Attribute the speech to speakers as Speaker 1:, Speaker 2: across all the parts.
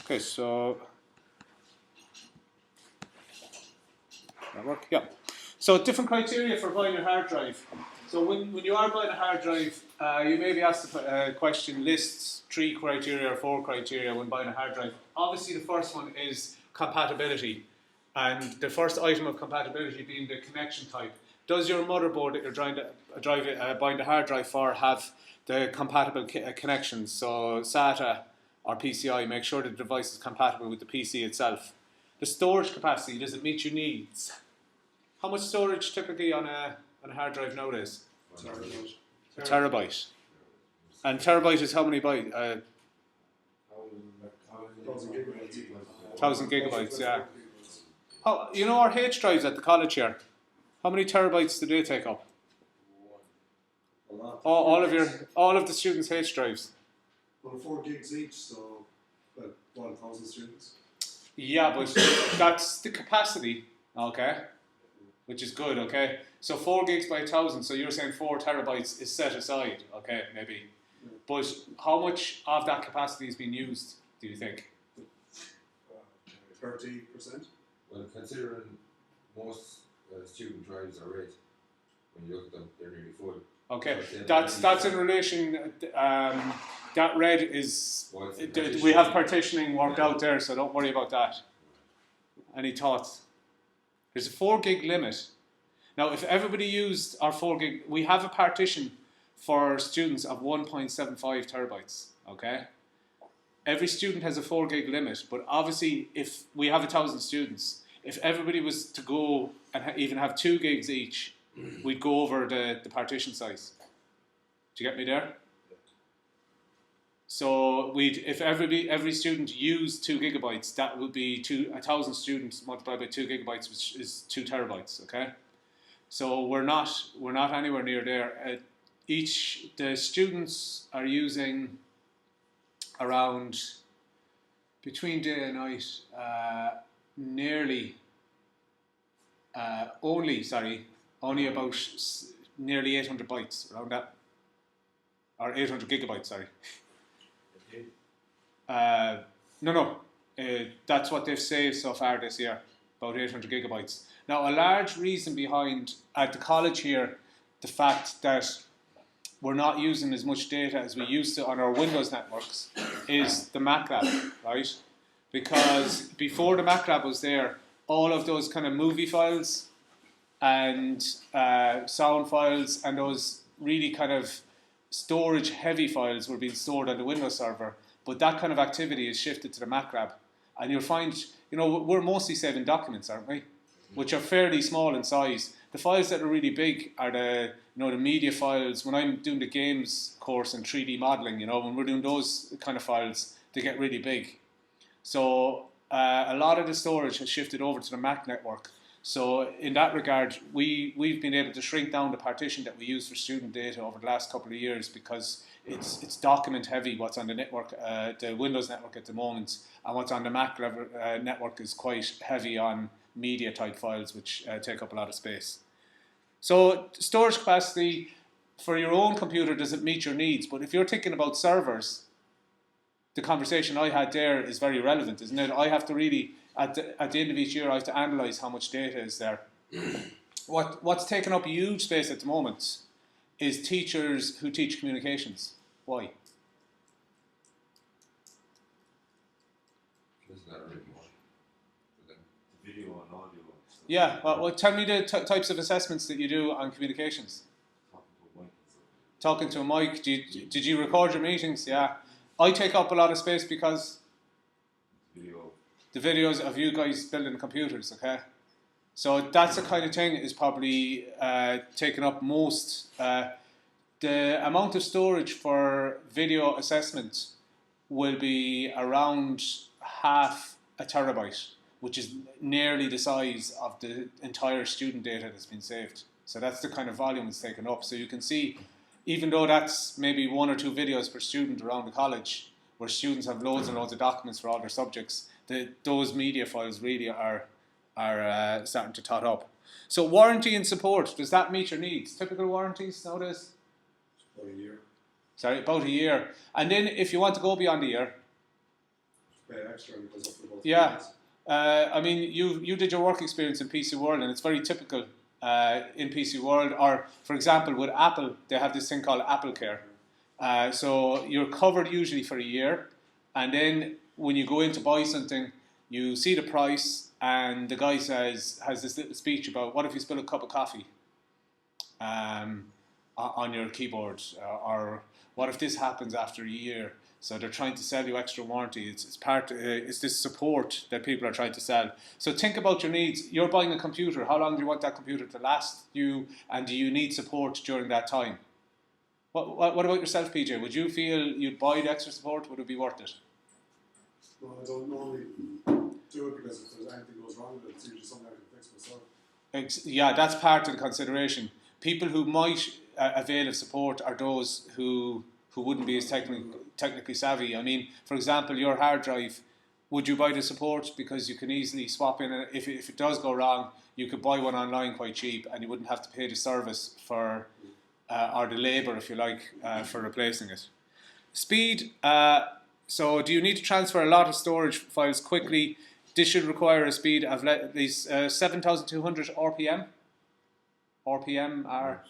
Speaker 1: Okay, so that work? Yeah. So different criteria for buying a hard drive. So when you are buying a hard drive, you may be asked the question, lists 3 criteria or 4 criteria when buying a hard drive. Obviously the first one is compatibility. And the first item of compatibility being the connection type. Does your motherboard that you're buying the hard drive for have the compatible connections? So SATA or PCI, make sure the device is compatible with the PC itself. The storage capacity, does it meet your needs? How much storage typically on a hard drive nowadays? A terabyte. And terabyte is how many bytes? 1,000 gigabytes, yeah. How, you know our H drives at the college here? How many terabytes do they take up? All of the students' H drives.
Speaker 2: Well, 4 gigs each, so 1,000 students.
Speaker 1: Yeah, but that's the capacity, okay? Which is good, okay? So 4 gigs by 1,000, so you're saying 4 terabytes is set aside, okay, maybe. But how much of that capacity is being used, do you think?
Speaker 2: 30%.
Speaker 3: Well, considering most student drives are red, when you look at them, they're nearly full.
Speaker 1: Okay, that's in relation. That red is. We have partitioning worked out there, so don't worry about that. Any thoughts? There's a 4 gig limit. Now, if everybody used our 4 gig, we have a partition for students of 1.75 terabytes. Okay. Every student has a 4 gig limit, but obviously, if we have 1,000 students, if everybody was to go and even have 2 gigs each, we'd go over the partition size. Do you get me there? So if every student used 2 gigabytes, that would be 1,000 students multiplied by 2 gigabytes, which is 2 terabytes. Okay, so we're not anywhere near there. The students are using around between day and night only about nearly 800 bytes around that, or 800 gigabytes. Sorry. No. That's what they've saved so far this year, about 800 gigabytes. Now, a large reason behind at the college here, the fact that we're not using as much data as we used to on our Windows networks is the MacLab, right? Because before the MacLab was there, all of those kind of movie files and sound files and those really kind of storage heavy files were being stored on the Windows server. But that kind of activity is shifted to the MacLab. And you'll find, we're mostly saving documents, aren't we? Which are fairly small in size. The files that are really big are the media files. When I'm doing the games course in 3D modeling, when we're doing those kind of files, they get really big. So a lot of the storage has shifted over to the Mac network. So in that regard, we've been able to shrink down the partition that we use for student data over the last couple of years because it's document heavy what's on the network, the Windows network at the moment, and what's on the Mac network is quite heavy on media type files which take up a lot of space. So storage capacity for your own computer doesn't meet your needs, but if you're thinking about servers, the conversation I had there is very relevant, isn't it? I have to really, at the end of each year, I have to analyse how much data is there. What's taken up huge space at the moment is teachers who teach communications. Why?
Speaker 3: Isn't that a bit more for them?
Speaker 2: Video and audio.
Speaker 1: Yeah, well tell me the types of assessments that you do on communications. Talking to a mic. Did you record your meetings? Yeah. I take up a lot of space because the videos of you guys building computers, okay? So that's the kind of thing is probably taking up most. The amount of storage for video assessment will be around half a terabyte, which is nearly the size of the entire student data that's been saved. So that's the kind of volume it's taken up. So you can see, even though that's maybe 1 or 2 videos per student around the college, where students have loads and loads of documents for all their subjects, those media files really are starting to tot up. So warranty and support, does that meet your needs? Typical warranties nowadays?
Speaker 2: About a year.
Speaker 1: Sorry, about a year. And then if you want to go beyond a year?
Speaker 2: pay extra and it goes up for both.
Speaker 1: Yeah.
Speaker 2: units.
Speaker 1: I mean, you did your work experience in PC World, and it's very typical in PC World. Or, for example, with Apple, they have this thing called Apple Care. So you're covered usually for a year, and then when you go in to buy something, you see the price, and the guy has this little speech about what if you spill a cup of coffee on your keyboard, or what if this happens after a year. So they're trying to sell you extra warranty. It's this support that people are trying to sell. So think about your needs. You're buying a computer. How long do you want that computer to last you? And do you need support during that time? What about yourself, PJ? Would you feel you'd buy the extra support? Would it be worth it?
Speaker 2: Well, I don't normally do it because if there's anything goes wrong with it, it's usually something I can fix myself.
Speaker 1: Yeah, that's part of the consideration. People who might avail of support are those who wouldn't be as technically savvy. I mean, for example, your hard drive, would you buy the support because you can easily swap in it? If it does go wrong, you could buy one online quite cheap and you wouldn't have to pay the service for or the labour, if you like, for replacing it. Speed, so do you need to transfer a lot of storage files quickly? This should require a speed of at least 7,200 RPM. RPM are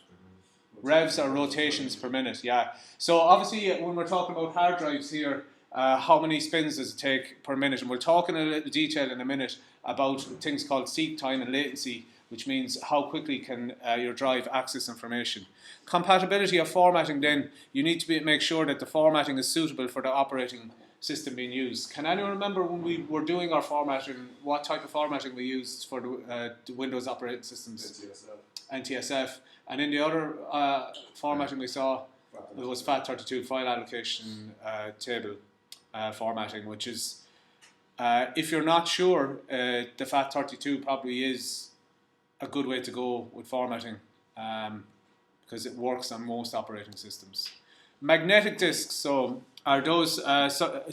Speaker 1: revs or rotations per minute, yeah. So obviously when we're talking about hard drives here, how many spins does it take per minute? And we'll talk in a little detail in a minute about things called seek time and latency, which means how quickly can your drive access information. Compatibility of formatting, then you need to make sure that the formatting is suitable for the operating system being used. Can anyone remember when we were doing our formatting, what type of formatting we used for the Windows operating systems? NTSF. And in the other formatting we saw, it was FAT32, file allocation table formatting, which is, if you're not sure, the FAT32 probably is a good way to go with formatting because it works on most operating systems. Magnetic disks, so are those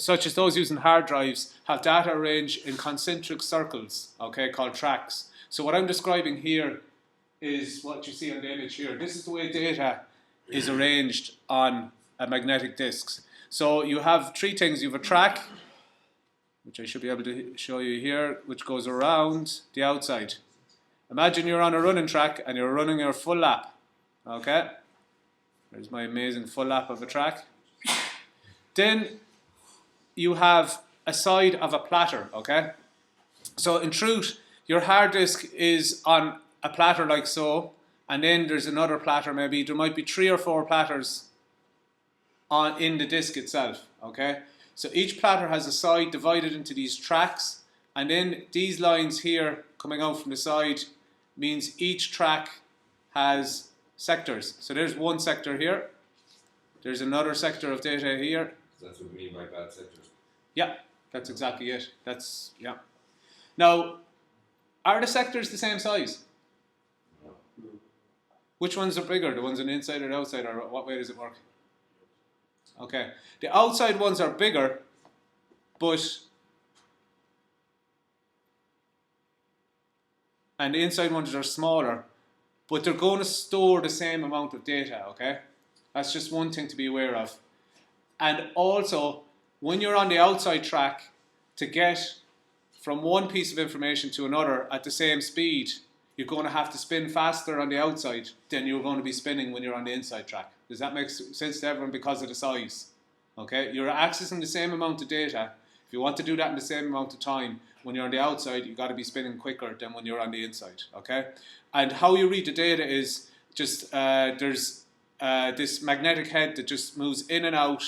Speaker 1: such as those using hard drives, have data arranged in concentric circles, okay, called tracks. So what I'm describing here is what you see on the image here. This is the way data is arranged on a magnetic disc. So you have three things. You have a track, which I should be able to show you here, which goes around the outside. Imagine you're on a running track and you're running your full lap. Okay? There's my amazing full lap of a track. Then you have a side of a platter, okay? So in truth, your hard disk is on a platter like so, and then there's another platter maybe. There might be 3 or 4 platters in the disk itself, okay? So each platter has a side divided into these tracks, and then these lines here coming out from the side means each track has sectors. So there's one sector here, there's another sector of data here.
Speaker 3: So that's what we mean by bad sectors.
Speaker 1: Yeah, that's exactly it. Yeah. Now, are the sectors the same size?
Speaker 3: No.
Speaker 1: Which ones are bigger, the ones on the inside or the outside, or what way does it work? Okay, the outside ones are bigger, and the inside ones are smaller, but they're going to store the same amount of data, okay? That's just one thing to be aware of. And also, when you're on the outside track, to get from one piece of information to another at the same speed, you're going to have to spin faster on the outside than you're going to be spinning when you're on the inside track. Does that make sense to everyone because of the size? Okay, you're accessing the same amount of data. If you want to do that in the same amount of time, when you're on the outside, you've got to be spinning quicker than when you're on the inside, okay? And how you read the data is just, there's this magnetic head that just moves in and out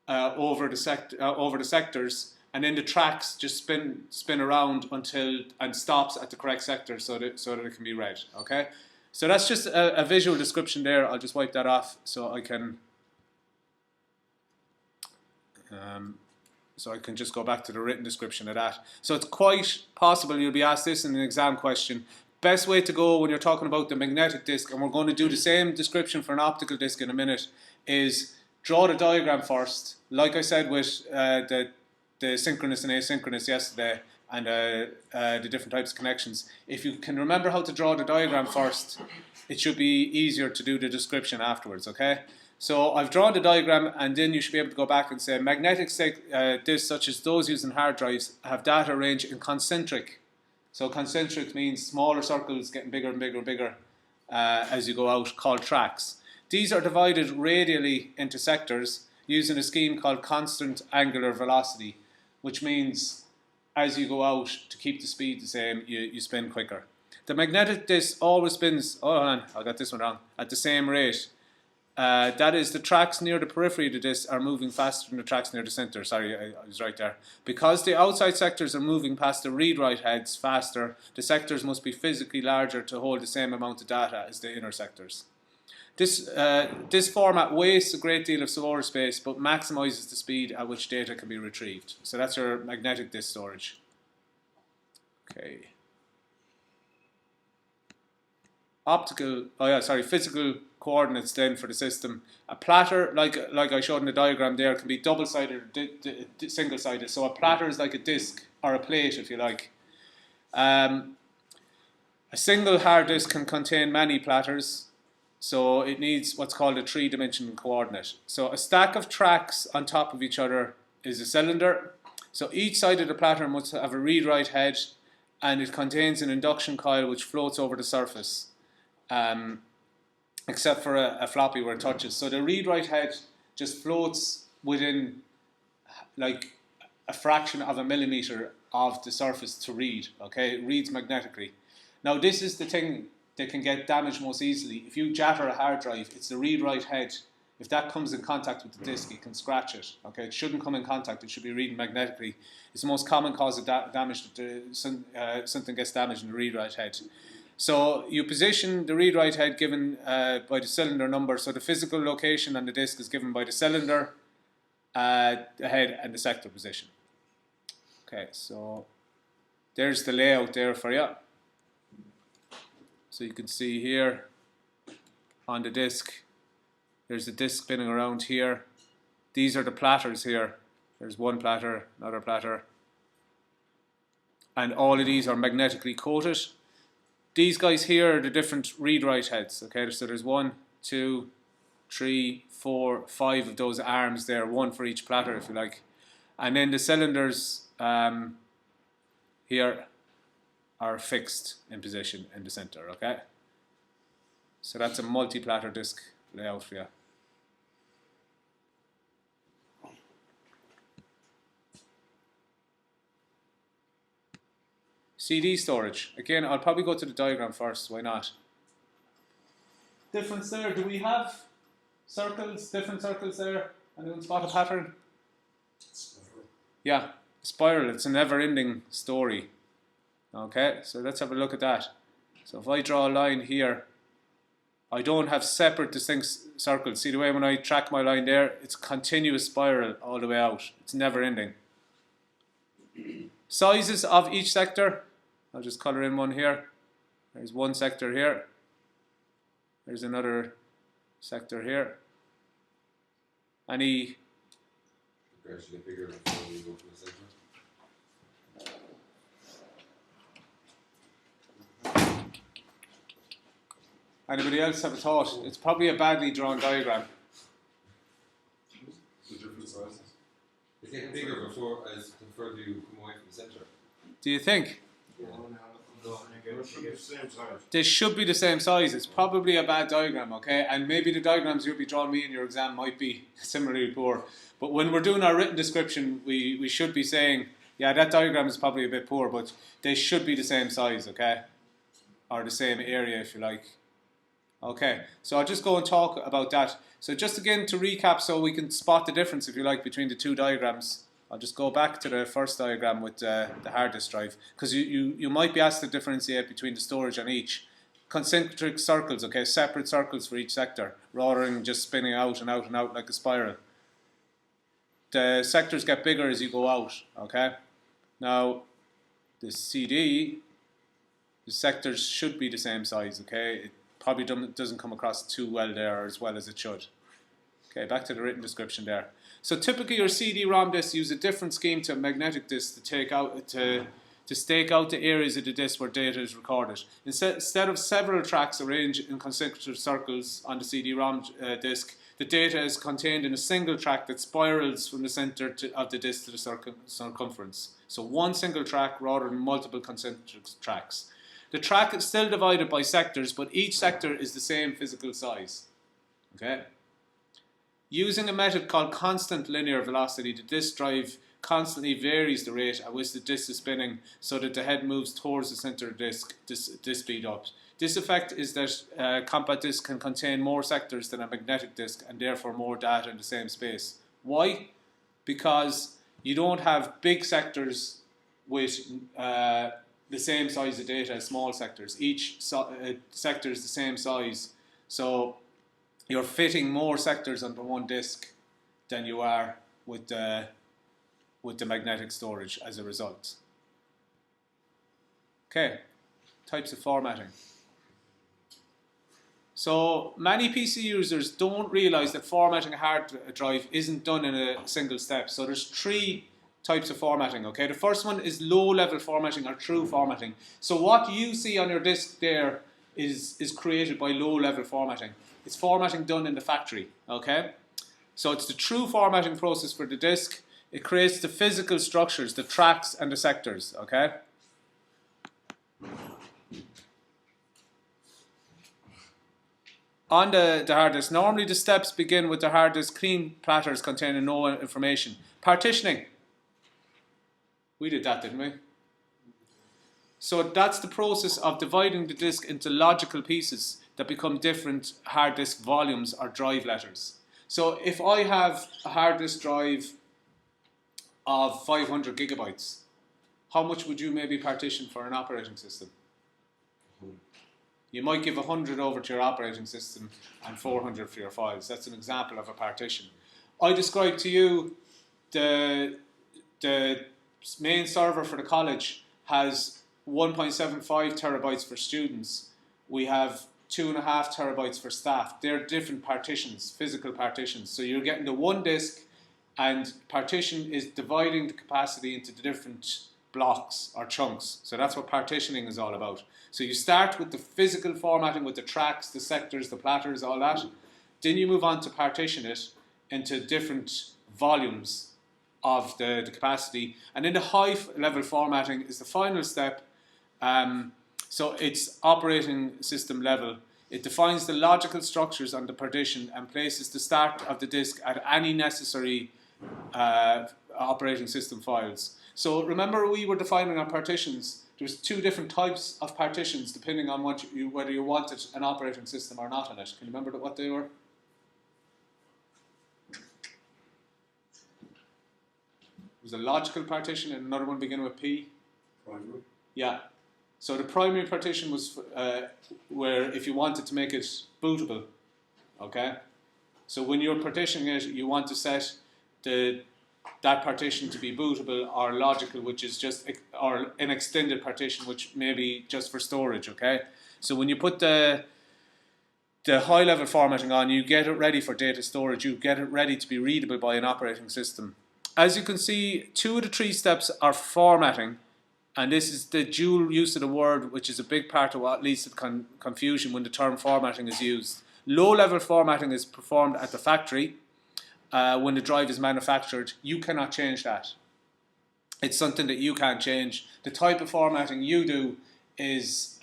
Speaker 1: over the sectors, and then the tracks just spin around and stops at the correct sector so that it can be read, okay? So that's just a visual description there. I'll just wipe that off so I can just go back to the written description of that. So it's quite possible you'll be asked this in an exam question. Best way to go when you're talking about the magnetic disc, and we're going to do the same description for an optical disc in a minute, is draw the diagram first. Like I said with the synchronous and asynchronous yesterday, and the different types of connections. If you can remember how to draw the diagram first, it should be easier to do the description afterwards, okay? So I've drawn the diagram, and then you should be able to go back and say magnetic disks such as those used in hard drives have data range in concentric. So concentric means smaller circles getting bigger and bigger and bigger as you go out, called tracks. These are divided radially into sectors using a scheme called constant angular velocity, which means as you go out, to keep the speed the same, you spin quicker. The magnetic disk always spins, oh hold on, I got this one wrong, at the same rate. That is, the tracks near the periphery of the disk are moving faster than the tracks near the center. Sorry, I was right there. Because the outside sectors are moving past the read-write heads faster, the sectors must be physically larger to hold the same amount of data as the inner sectors. This format wastes a great deal of solar space, but maximizes the speed at which data can be retrieved. So that's your magnetic disk storage. Okay. Physical coordinates then for the system. A platter, like I showed in the diagram there, can be double-sided or single-sided. So a platter is like a disc, or a plate if you like. A single hard disk can contain many platters, so it needs what's called a three-dimensional coordinate. So a stack of tracks on top of each other is a cylinder. So each side of the platter must have a read-write head, and it contains an induction coil which floats over the surface, except for a floppy where it touches. So the read-write head just floats within like a fraction of a millimeter of the surface to read. Okay, it reads magnetically. Now this is the thing that can get damaged most easily. If you jatter a hard drive, it's the read-write head. If that comes in contact with the disk, it can scratch it. Okay, it shouldn't come in contact. It should be reading magnetically. It's the most common cause of damage that something gets damaged in the read-write head. So you position the read-write head given by the cylinder number. So the physical location on the disk is given by the cylinder, the head, and the sector position. Okay, so there's the layout there for you. So you can see here on the disk, there's the disk spinning around here. These are the platters here. There's one platter, another platter. And all of these are magnetically coated. These guys here are the different read-write heads. Okay, so there's 1, 2, 3, 4, 5 of those arms there, one for each platter if you like. And then the cylinders here are fixed in position in the center, okay? So that's a multi-platter disk layout for you. CD storage. Again, I'll probably go to the diagram first, why not? Difference there, do we have circles, different circles there? Anyone spot a pattern? Yeah, spiral, it's a never-ending story. Okay, so let's have a look at that. So if I draw a line here, I don't have separate distinct circles. See the way when I track my line there, it's a continuous spiral all the way out. It's never ending. Sizes of each sector, I'll just colour in one here. There's one sector here. There's another sector here. Any...
Speaker 3: Gradually bigger before we go to the center.
Speaker 1: Anybody else have a thought? It's probably a badly drawn diagram.
Speaker 2: The different sizes.
Speaker 3: It's getting bigger before as the further you come away from the center.
Speaker 1: Do you think?
Speaker 2: Same size.
Speaker 1: They should be the same size. It's probably a bad diagram, okay? And maybe the diagrams you'll be drawing me in your exam might be similarly poor. But when we're doing our written description, we should be saying, yeah, that diagram is probably a bit poor, but they should be the same size, okay? Or the same area, if you like. Okay, so I'll just go and talk about that. So just again to recap so we can spot the difference, if you like, between the two diagrams. I'll just go back to the first diagram with the hard disk drive, because you might be asked to differentiate between the storage on each. Concentric circles, okay, separate circles for each sector, rather than just spinning out and out and out like a spiral. The sectors get bigger as you go out, okay? Now, the CD, the sectors should be the same size, okay? It probably doesn't come across too well there, or as well as it should. Okay, back to the written description there. So typically your CD-ROM disks use a different scheme to a magnetic disk to stake out the areas of the disk where data is recorded. Instead of several tracks arranged in concentric circles on the CD-ROM disk, the data is contained in a single track that spirals from the center of the disk to the circumference. So one single track rather than multiple concentric tracks. The track is still divided by sectors, but each sector is the same physical size. Okay? Using a method called constant linear velocity, the disk drive constantly varies the rate at which the disk is spinning so that the head moves towards the center of the disk to speed up. This effect is that a compact disk can contain more sectors than a magnetic disk and therefore more data in the same space. Why? Because you don't have big sectors with the same size of data as small sectors. Each sector is the same size, so you're fitting more sectors onto one disk than you are with the magnetic storage as a result. Okay, types of formatting. So many PC users don't realize that formatting a hard drive isn't done in a single step. So there's 3 types of formatting. Okay, the first one is low-level formatting or true formatting. So what you see on your disk there is created by low-level formatting. It's formatting done in the factory. Okay, so it's the true formatting process for the disk. It creates the physical structures, the tracks and the sectors. Okay. On the hard disk, normally the steps begin with the hard disk clean platters containing no information. Partitioning. We did that, didn't we? So that's the process of dividing the disk into logical pieces that become different hard disk volumes or drive letters. So if I have a hard disk drive of 500 gigabytes, how much would you maybe partition for an operating system? You might give 100 over to your operating system and 400 for your files. That's an example of a partition. I described to you the main server for the college has 1.75 terabytes for students. We have 2.5 terabytes for staff. They're different partitions, physical partitions. So you're getting the one disk, and partition is dividing the capacity into the different blocks or chunks. So that's what partitioning is all about. So you start with the physical formatting with the tracks, the sectors, the platters, all that. Then you move on to partition it into different volumes of the capacity. And then the high level formatting is the final step. So it's operating system level. It defines the logical structures on the partition and places the start of the disk at any necessary operating system files. So remember we were defining our partitions. There's 2 different types of partitions depending on whether you wanted an operating system or not on it. Can you remember what they were? There was a logical partition and another one beginning with P.
Speaker 2: Primary.
Speaker 1: Yeah. So the primary partition was where if you wanted to make it bootable, okay? So when you're partitioning it, you want to set that partition to be bootable or logical, which is just, or an extended partition, which may be just for storage, okay? So when you put the high level formatting on, you get it ready for data storage, you get it ready to be readable by an operating system. As you can see, 2 of the 3 steps are formatting, and this is the dual use of the word, which is a big part of what leads to confusion when the term formatting is used. Low level formatting is performed at the factory. When the drive is manufactured, you cannot change that. It's something that you can't change. The type of formatting you do is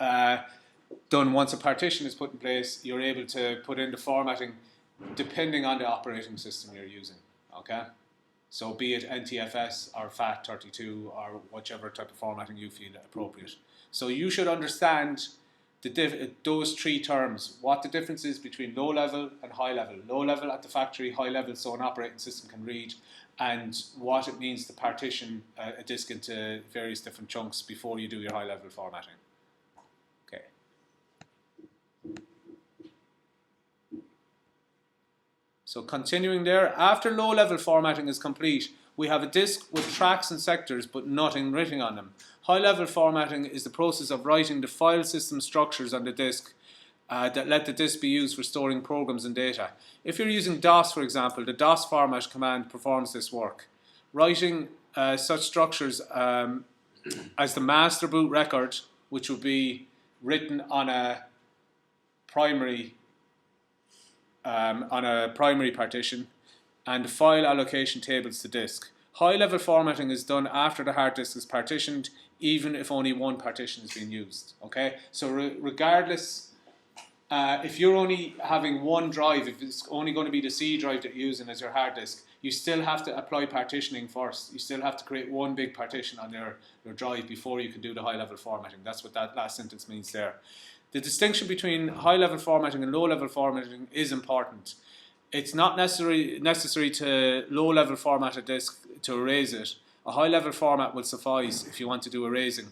Speaker 1: done once a partition is put in place. You're able to put in the formatting depending on the operating system you're using. Okay, so be it NTFS or FAT32 or whichever type of formatting you feel appropriate. So you should understand those 3 terms, what the difference is between low level and high level. Low level at the factory, high level so an operating system can read, and what it means to partition a disk into various different chunks before you do your high level formatting. Okay. So continuing there, after low level formatting is complete, we have a disk with tracks and sectors but nothing written on them. High level formatting is the process of writing the file system structures on the disk that let the disk be used for storing programs and data. If you're using DOS, for example, the DOS format command performs this work. Writing such structures as the master boot record, which would be written on a primary on a primary partition, and the file allocation tables to disk. High-level formatting is done after the hard disk is partitioned, even if only one partition is being used. Okay, so regardless, if you're only having one drive, if it's only going to be the C drive that you're using as your hard disk, you still have to apply partitioning first. You still have to create one big partition on your drive before you can do the high-level formatting. That's what that last sentence means there. The distinction between high-level formatting and low-level formatting is important. It's not necessary to low-level format a disk to erase it. A high-level format will suffice if you want to do erasing.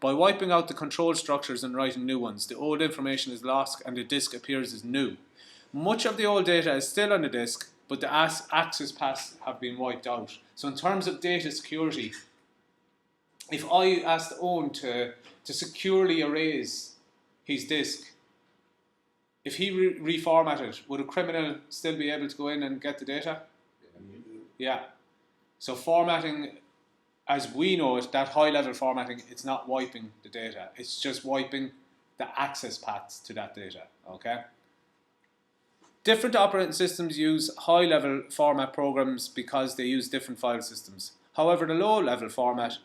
Speaker 1: By wiping out the control structures and writing new ones, the old information is lost and the disk appears as new. Much of the old data is still on the disk, but the access paths have been wiped out. So in terms of data security, if I asked Owen to securely erase his disk, if he reformatted, would a criminal still be able to go in and get the data? Yeah. So formatting, as we know it, that high-level formatting, it's not wiping the data. It's just wiping the access paths to that data. Okay. Different operating systems use high-level format programs because they use different file systems. However, the low-level format,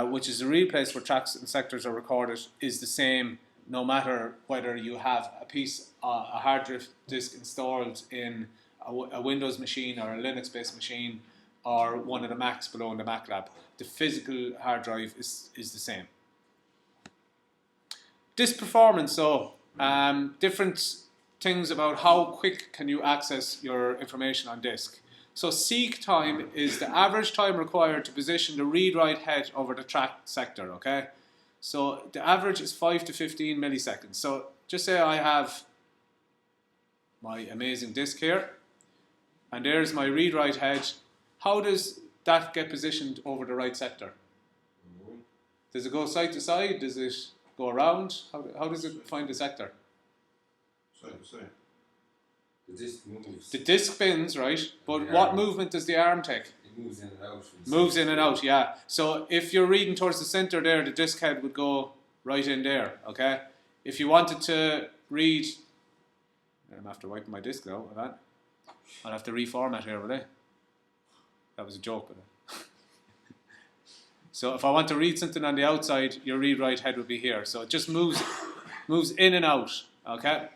Speaker 1: which is the real place where tracks and sectors are recorded, is the same no matter whether you have a hard disk installed in a Windows machine or a Linux-based machine or one of the Macs below in the Mac lab. The physical hard drive is the same. Disk performance, so different things about how quick can you access your information on disk. So seek time is the average time required to position the read-write head over the track sector, okay? So the average is 5 to 15 milliseconds. So just say I have my amazing disk here, and there's my read-write head. How does that get positioned over the right sector? Does it go side to side? Does it go around? How does it find the sector?
Speaker 2: Side to side.
Speaker 3: The disk moves.
Speaker 1: The disk spins, right? But
Speaker 3: Yeah.
Speaker 1: what movement does the arm take?
Speaker 3: It moves in and out.
Speaker 1: Moves in and out, yeah. So if you're reading towards the center there, the disk head would go right in there, okay? If you wanted to read, I'm after wiping my disk though, I'll have to reformat here, will I? That was a joke, but so if I want to read something on the outside, your read-write head would be here. So it just moves in and out, okay?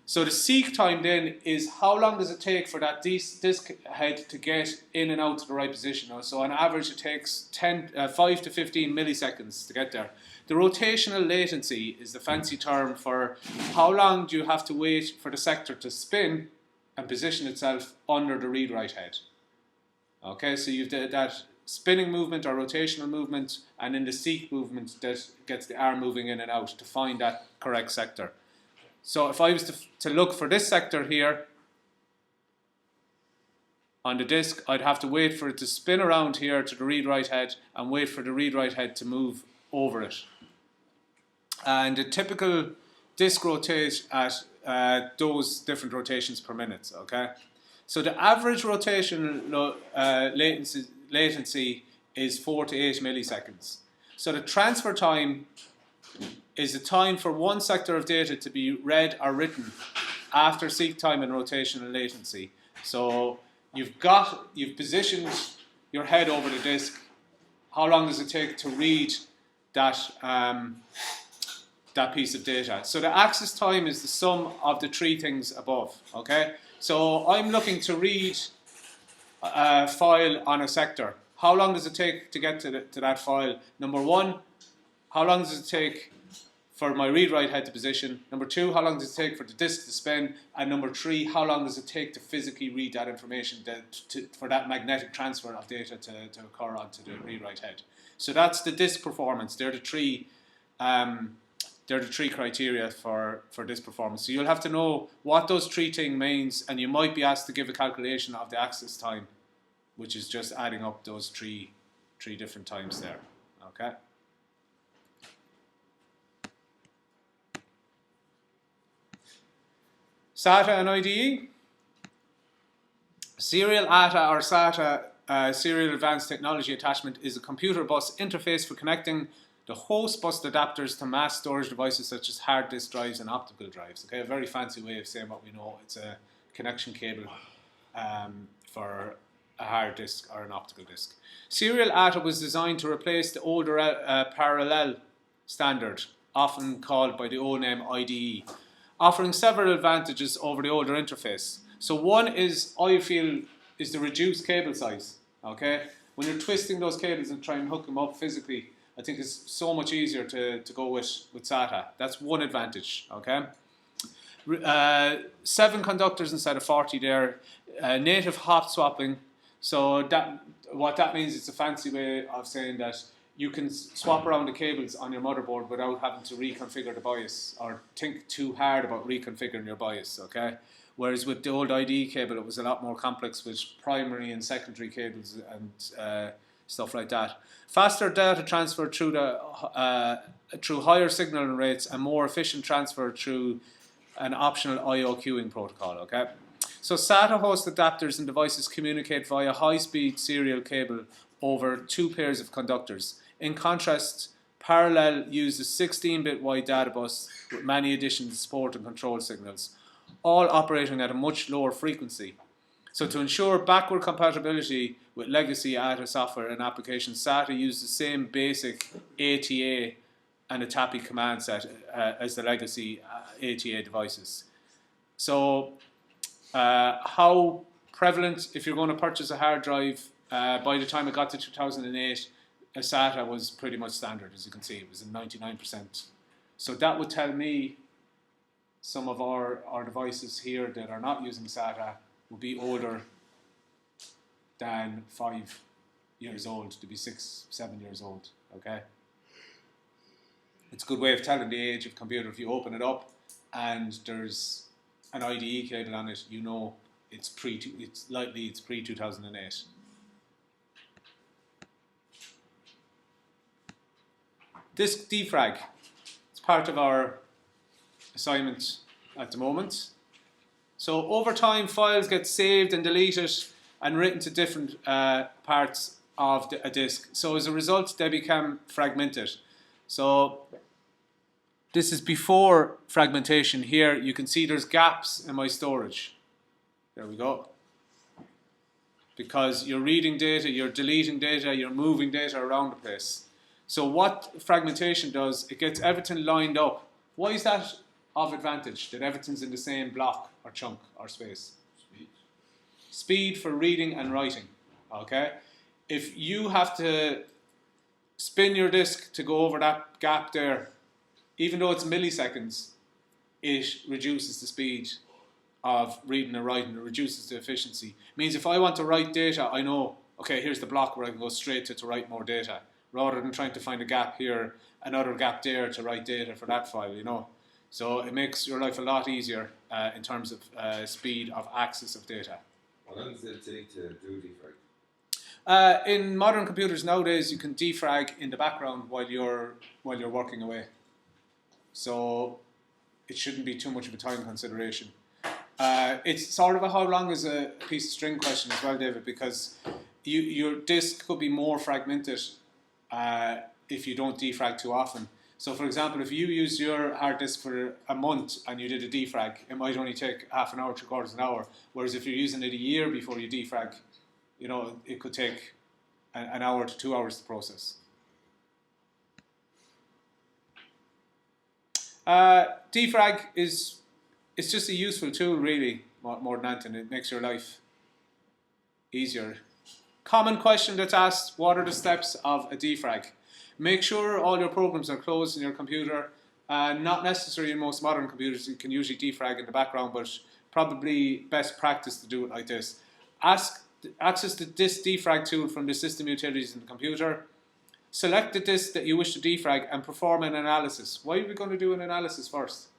Speaker 1: So the seek time then is how long does it take for that disk head to get in and out to the right position. So on average it takes 5 to 15 milliseconds to get there. The rotational latency is the fancy term for how long do you have to wait for the sector to spin and position itself under the read-write head. Okay, so you've that spinning movement or rotational movement, and then the seek movement that gets the arm moving in and out to find that correct sector. So if I was to look for this sector here on the disk, I'd have to wait for it to spin around here to the read-write head and wait for the read-write head to move over it. And the typical disk rotates at those different rotations per minute, okay? So the average rotational latency is 4 to 8 milliseconds. So the transfer time is the time for one sector of data to be read or written after seek time and rotational latency. So you've positioned your head over the disk. How long does it take to read that that piece of data? So the access time is the sum of the three things above. Okay. So I'm looking to read a file on a sector. How long does it take to get to that file? Number one, how long does it take for my read-write head to position? Number two, how long does it take for the disk to spin? And number three, how long does it take to physically read that information for that magnetic transfer of data to occur onto the read-write head? So that's the disk performance. They're the three criteria for disk performance. So you'll have to know what those three things means, and you might be asked to give a calculation of the access time, which is just adding up those three different times there. Okay. SATA and IDE. Serial ATA or SATA, Serial Advanced Technology Attachment, is a computer bus interface for connecting the host bus adapters to mass storage devices such as hard disk drives and optical drives. Okay, a very fancy way of saying what we know. It's a connection cable for a hard disk or an optical disk. Serial ATA was designed to replace the older parallel standard, often called by the old name IDE, offering several advantages over the older interface. So one is, I feel, is the reduced cable size. Okay, when you're twisting those cables and trying to hook them up physically, I think it's so much easier to go with SATA. That's one advantage. Okay, 7 conductors instead of 40 there. Native hot swapping. So what that means, it's a fancy way of saying that you can swap around the cables on your motherboard without having to reconfigure the BIOS or think too hard about reconfiguring your BIOS. Okay. Whereas with the old IDE cable, it was a lot more complex with primary and secondary cables and stuff like that. Faster data transfer through higher signaling rates and more efficient transfer through an optional I/O queuing protocol. Okay, so SATA host adapters and devices communicate via high-speed serial cable over 2 pairs of conductors. In contrast, Parallel uses 16-bit wide data bus with many additional support and control signals, all operating at a much lower frequency. So to ensure backward compatibility with legacy ATA software and applications, SATA uses the same basic ATA and a TAPI command set as the legacy ATA devices. So how prevalent, if you're going to purchase a hard drive, by the time it got to 2008, a SATA was pretty much standard, as you can see. It was in 99%. So that would tell me some of our devices here that are not using SATA will be older than 5 years old, to be 6, 7 years old. Okay, it's a good way of telling the age of computer. If you open it up and there's an IDE cable on it, you know it's pre 2008. Disk defrag. It's part of our assignment at the moment. So over time, files get saved and deleted and written to different parts of a disk. So as a result, they become fragmented. So this is before fragmentation. Here you can see there's gaps in my storage. There we go. Because you're reading data, you're deleting data, you're moving data around the place. So what fragmentation does, it gets everything lined up. Why is that of advantage, that everything's in the same block or chunk or space? Speed for reading and writing. Okay? If you have to spin your disk to go over that gap there, even though it's milliseconds, it reduces the speed of reading and writing. It reduces the efficiency. It means if I want to write data, I know, okay, here's the block where I can go straight to write more data, rather than trying to find a gap here, another gap there to write data for that file, you know. So it makes your life a lot easier in terms of speed of access of data.
Speaker 3: How long does it take to do defrag?
Speaker 1: In modern computers nowadays, you can defrag in the background while you're working away. So it shouldn't be too much of a time consideration. It's sort of a how long is a piece of string question as well, David, because your disk could be more fragmented if you don't defrag too often. So for example, if you use your hard disk for a month and you did a defrag, it might only take half an hour, 3/4 of an hour. Whereas if you're using it a year before you defrag, you know, it could take an hour to 2 hours to process. Defrag it's just a useful tool, really, more than anything. It makes your life easier. Common question that's asked: what are the steps of a defrag? Make sure all your programs are closed in your computer. Not necessary in most modern computers. You can usually defrag in the background, but probably best practice to do it like this. Access the disk defrag tool from the system utilities in the computer. Select the disk that you wish to defrag and perform an analysis. Why are we going to do an analysis first?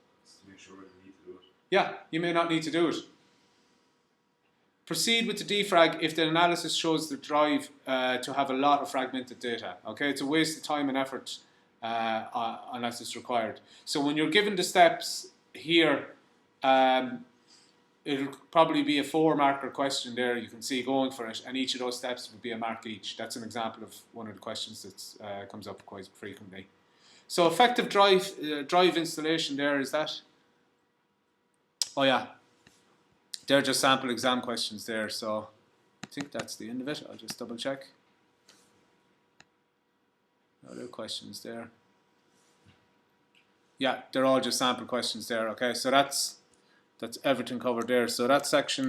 Speaker 2: To make sure we need to do it.
Speaker 1: Yeah, you may not need to do it. Proceed with the defrag if the analysis shows the drive to have a lot of fragmented data. Okay, it's a waste of time and effort unless it's required. So when you're given the steps here, it'll probably be a 4-marker question there. You can see going for it, and each of those steps would be a mark each. That's an example of one of the questions that comes up quite frequently. So effective drive installation there is that. Oh yeah, they're just sample exam questions there. So I think that's the end of it. I'll just double check. Other questions there. Yeah, they're all just sample questions there. Okay, so that's everything covered there. So that section